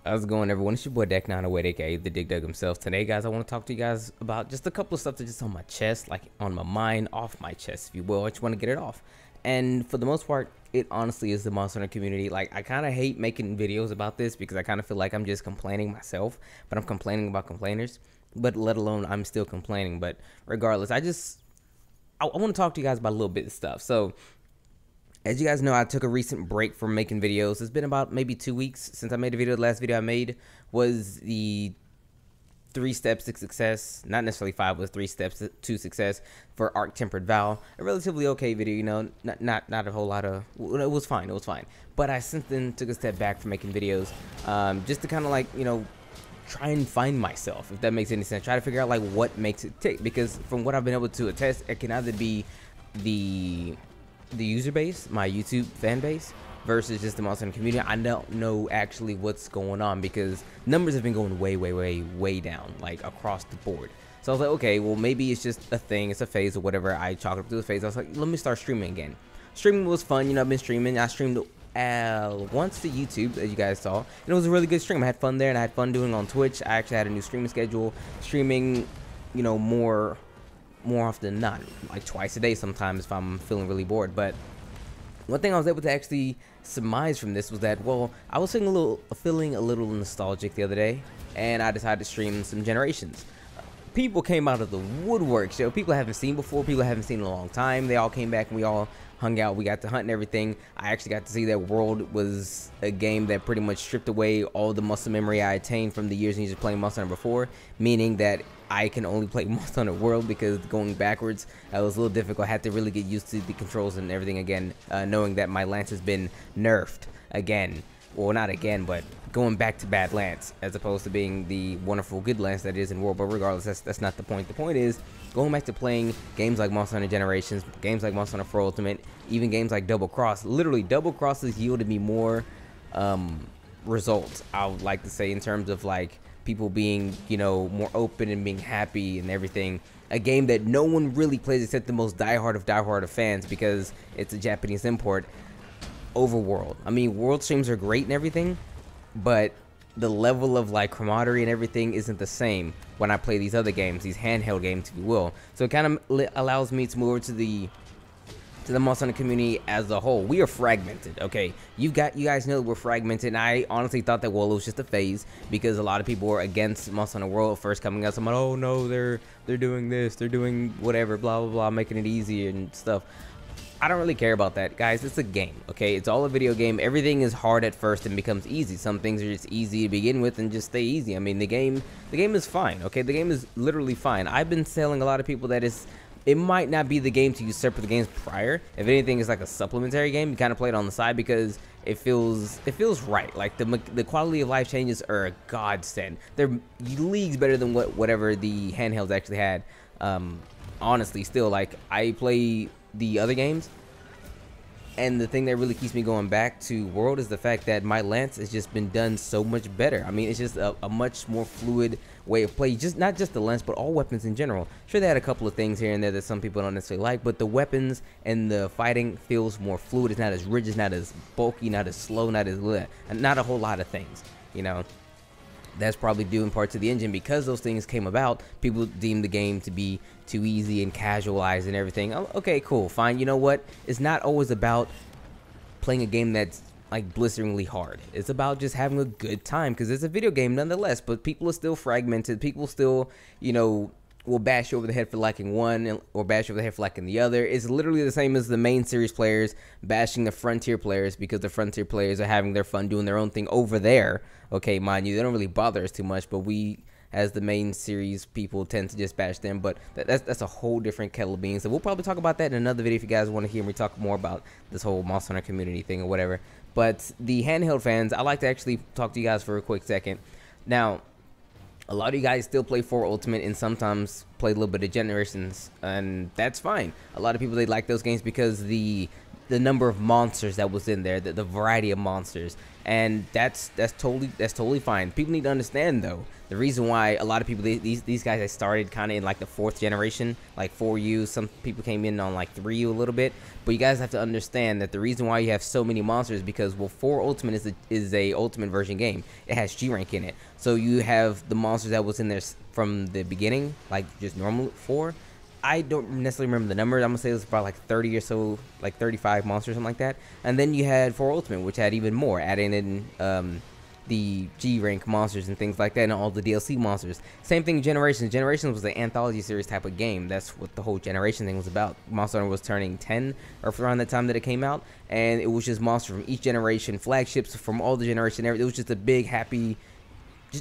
How's it going, everyone? It's your boy Deck908, aka the Dig Dug himself. Today, guys, I want to talk to you guys about just a couple of stuff that's just on my chest, like on my mind, off my chest, if you will. I just want to get it off. And for the most part, it honestly is the Monster Hunter community. Like, I kind of hate making videos about this because I kind of feel like I'm just complaining myself, but I'm complaining about complainers. But let alone I'm still complaining. But regardless, I want to talk to you guys about a little bit of stuff. So, as you guys know, I took a recent break from making videos. It's been about maybe 2 weeks since I made a video. The last video I made was the 3 steps to success, not necessarily 5, but 3 steps to success for Arc Tempered Vow. A relatively okay video, you know, not a whole lot of, it was fine, But I since then took a step back from making videos, just to kind of like, you know, try and find myself, if that makes any sense. Try to figure out like what makes it tick, because from what I've been able to attest, it can either be the user base, my YouTube fan base, versus just the Monster Hunter community. I don't know actually what's going on because numbers have been going way down, like across the board. So I was like, okay, well maybe it's just a thing, it's a phase or whatever. I chalked up to the phase. I was like, let me start streaming again. Streaming was fun, you know. I've been streaming. I streamed once to YouTube, as you guys saw, and it was a really good stream. I had fun there, and I had fun doing it on Twitch. I actually had a new streaming schedule, streaming, you know, more often than not, like twice a day sometimes if I'm feeling really bored. But one thing I was able to actually surmise from this was that, well, I was feeling a little nostalgic the other day, and I decided to stream some Generations. People came out of the woodwork, yo. People I haven't seen before, people I haven't seen in a long time. They all came back and we all hung out. We got to hunt and everything. I actually got to see that World was a game that pretty much stripped away all the muscle memory I attained from the years and years of playing Monster Hunter before, meaning that I can only play Monster Hunter World because going backwards was a little difficult. I had to really get used to the controls and everything again, knowing that my lance has been nerfed again. Well, not again, but going back to bad lance as opposed to being the wonderful good lance that is in World. But regardless, that's not the point. The point is going back to playing games like Monster Hunter Generations, games like Monster Hunter 4 Ultimate, even games like Double Cross. Literally, Double Cross has yielded me more results, I would like to say, in terms of like people being, you know, more open and being happy and everything. A game that no one really plays except the most diehard of fans because it's a Japanese import. Overworld. I mean, world streams are great and everything, but the level of like camaraderie and everything isn't the same when I play these other games, these handheld games, if you will. So it kind of allows me to move over to the Monster Hunter community as a whole. We are fragmented, okay? You guys know we're fragmented, and I honestly thought that, well, it was just a phase because a lot of people were against Monster Hunter World first coming out. Someone, oh no, they're doing this, they're doing whatever, blah blah blah, making it easier and stuff. I don't really care about that, guys. It's a game, okay? It's all a video game. Everything is hard at first and becomes easy. Some things are just easy to begin with and just stay easy. I mean, the game is fine, okay? The game is literally fine. I've been telling a lot of people that it might not be the game to usurp the games prior. If anything, it's like a supplementary game. You kind of play it on the side because it feels right. Like the quality of life changes are a godsend. They're leagues better than whatever the handhelds actually had. Honestly, still, like, I play the other games, and the thing that really keeps me going back to World is the fact that my lance has just been done so much better. I mean, it's just a much more fluid way of play. Just not just the lance, but all weapons in general. Sure, they had a couple of things here and there that some people don't necessarily like, but the weapons and the fighting feels more fluid. It's not as rigid, not as bulky, not as slow, not a whole lot of things, you know. That's probably due in part to the engine. Because those things came about, people deemed the game to be too easy and casualized and everything. Oh, okay, cool, fine. You know what? It's not always about playing a game that's like blisteringly hard. It's about just having a good time because it's a video game nonetheless. But people are still fragmented. People still, you know, will bash you over the head for liking one or bash you over the head for liking the other. It's literally the same as the main series players bashing the Frontier players because the Frontier players are having their fun doing their own thing over there. Okay, mind you, they don't really bother us too much, but we, as the main series people, tend to just bash them. But that's a whole different kettle of beans. So we'll probably talk about that in another video if you guys want to hear me talk more about this whole Monster Hunter community thing or whatever. But the handheld fans, I like to actually talk to you guys for a quick second. Now, a lot of you guys still play 4 Ultimate and sometimes play a little bit of Generations, and that's fine. A lot of people, they like those games because the the number of monsters that was in there, the variety of monsters, and that's totally fine. People need to understand though, the reason why a lot of people, these guys, they started kind of in like the 4th generation, like 4U. Some people came in on like 3U a little bit, but you guys have to understand that the reason why you have so many monsters is because, well, 4 Ultimate is a Ultimate version game. It has G rank in it, so you have the monsters that was in there from the beginning, like just normal 4. I don't necessarily remember the number. I'm gonna say it was about like 30 or so, like 35 monsters, something like that. And then you had 4 Ultimate, which had even more, adding in the G rank monsters and things like that, and all the DLC monsters. Same thing, Generations. Generations was an anthology series type of game. That's what the whole Generation thing was about. Monster Hunter was turning 10 or around the time that it came out, and it was just monsters from each generation, flagships from all the generation. It was just a big happy.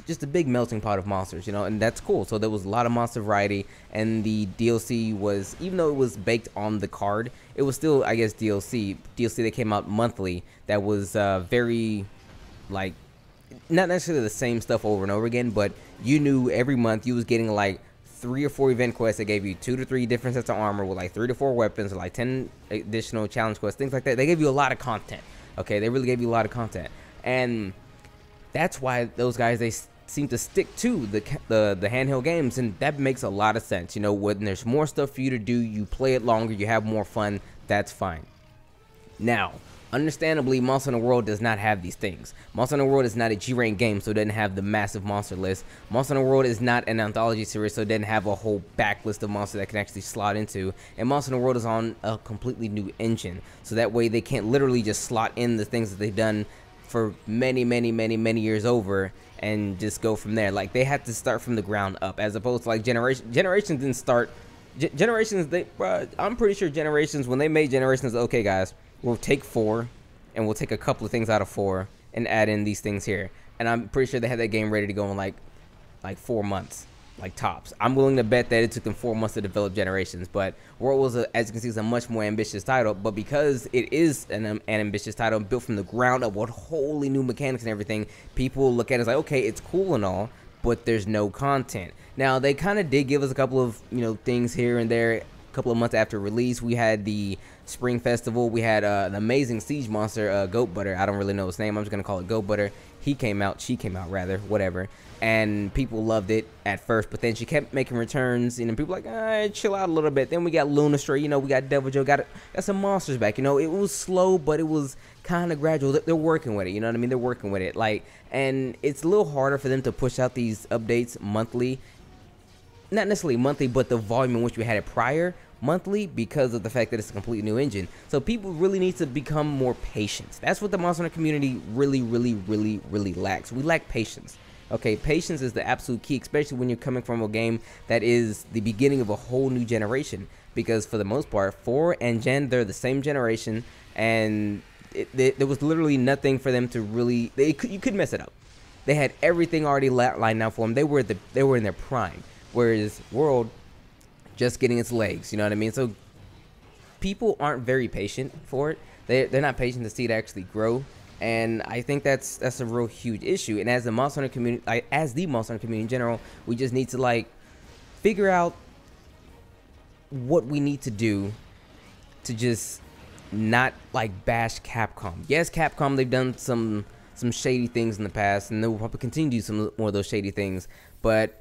Just a big melting pot of monsters, you know, and that's cool. So there was a lot of monster variety, and the DLC was, even though it was baked on the card, it was still, I guess, DLC that came out monthly that was very, like, not necessarily the same stuff over and over again, but you knew every month you was getting like 3 or 4 event quests that gave you 2 to 3 different sets of armor with like 3 to 4 weapons, or like 10 additional challenge quests, things like that. They gave you a lot of content. Okay, they really gave you a lot of content, and that's why those guys, they seem to stick to the handheld games, and that makes a lot of sense. You know, when there's more stuff for you to do, you play it longer, you have more fun, that's fine. Now, understandably, Monster Hunter World does not have these things. Monster Hunter World is not a G-rank game, so it doesn't have the massive monster list. Monster Hunter World is not an anthology series, so it doesn't have a whole backlist of monsters that can actually slot into. And Monster Hunter World is on a completely new engine, so that way they can't literally just slot in the things that they've done for many years over and just go from there. Like, they had to start from the ground up, as opposed to like Generations didn't start. Generations, I'm pretty sure Generations, when they made Generations, okay guys, we'll take 4 and we'll take a couple of things out of 4 and add in these things here, and I'm pretty sure they had that game ready to go in like 4 months, like tops. I'm willing to bet that it took them 4 months to develop Generations. But World was, as you can see, is a much more ambitious title. But because it is an ambitious title built from the ground up with wholly new mechanics and everything, people look at it as like, okay, it's cool and all, but there's no content. Now, they kind of did give us a couple of, you know, things here and there. A couple of months after release, we had the Spring Festival. We had an amazing siege monster, Goat Butter. I don't really know his name. I'm just gonna call it Goat Butter. She came out rather, whatever, and people loved it at first, but then she kept making returns, and people like, chill out a little bit. Then we got Lunastray, you know, we got Devil Joe, got some monsters back. You know, it was slow, but it was kind of gradual. They're working with it, you know what I mean? They're working with it, like, and it's a little harder for them to push out these updates monthly. Not necessarily monthly, but the volume in which we had it prior monthly, because of the fact that it's a completely new engine. So people really need to become more patient. That's what the Monster Hunter community really lacks. We lack patience. Okay, patience is the absolute key, especially when you're coming from a game that is the beginning of a whole new generation. Because for the most part, 4 and Gen, they're the same generation, and there was literally nothing for them to really. You could mess it up. They had everything already lined out for them. They were in their prime. Whereas World, just getting its legs, you know what I mean? So people aren't very patient for it. They're not patient to see it actually grow, and I think that's a real huge issue. And as the Monster Hunter community, in general, we just need to like figure out what we need to do to just not like bash Capcom. Yes, Capcom, they've done some shady things in the past, and they will probably continue to do some more of those shady things, but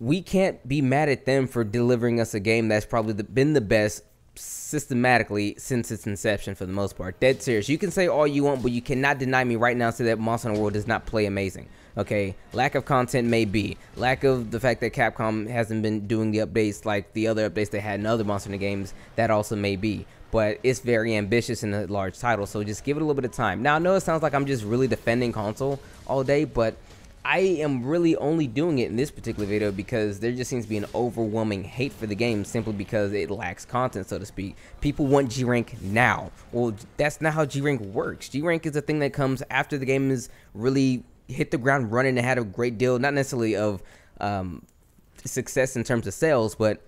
we can't be mad at them for delivering us a game that's probably been the best systematically since its inception, for the most part. Dead serious. You can say all you want, but you cannot deny me right now and say that Monster Hunter World does not play amazing. Okay, lack of content may be, lack of the fact that Capcom hasn't been doing the updates like the other updates they had in other Monster Hunter games, that also may be. But it's very ambitious in a large title, so just give it a little bit of time. Now, I know it sounds like I'm just really defending console all day, but I am really only doing it in this particular video because there just seems to be an overwhelming hate for the game simply because it lacks content, so to speak. People want G-Rank now. Well, that's not how G-Rank works. G-Rank is a thing that comes after the game has really hit the ground running and had a great deal, not necessarily of success in terms of sales, but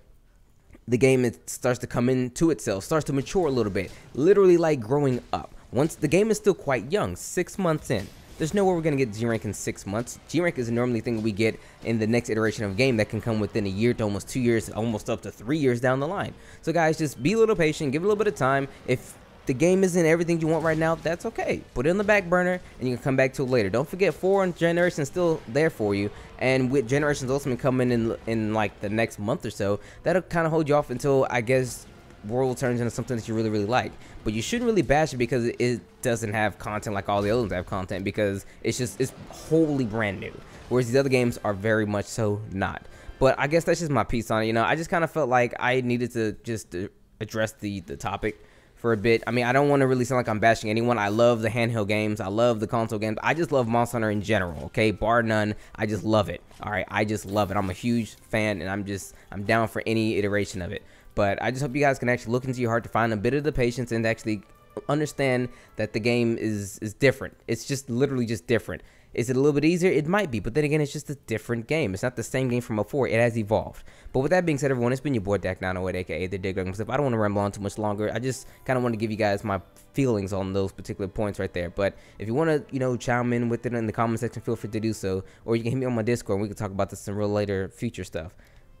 the game, it starts to come into itself, starts to mature a little bit, literally like growing up. Once the game is still quite young, 6 months in. There's no way we're going to get G-Rank in 6 months. G-Rank is normally a thing we get in the next iteration of a game that can come within a year to almost 2 years, almost up to 3 years down the line. So guys, just be a little patient, give it a little bit of time. If the game isn't everything you want right now, that's okay. Put it on the back burner and you can come back to it later. Don't forget 4 Generations still there for you, and with Generations Ultimate coming in like the next month or so, that'll kind of hold you off until I guess World turns into something that you really like. But you shouldn't really bash it because it doesn't have content like all the other ones have content, because it's wholly brand new, whereas these other games are very much so not. But I guess that's just my piece on it. You know, I just kind of felt like I needed to just address the topic for a bit. I mean, I don't want to really sound like I'm bashing anyone. I love the handheld games. I love the console games. I just love Monster Hunter in general, okay? Bar none. I just love it. All right, I just love it. I'm a huge fan, and I'm down for any iteration of it. But I just hope you guys can actually look into your heart to find a bit of the patience and actually understand that the game is different. It's just literally just different. Is it a little bit easier? It might be, but then again, it's just a different game. It's not the same game from before. It has evolved. But with that being said, everyone, it's been your boy Dak908, aka the Dig Dug himself. I don't want to ramble on too much longer. I just kind of want to give you guys my feelings on those particular points right there. But if you want to, you know, chime in with it in the comment section, feel free to do so. Or you can hit me on my Discord and we can talk about this in real later future stuff.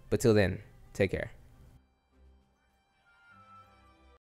But till then, take care.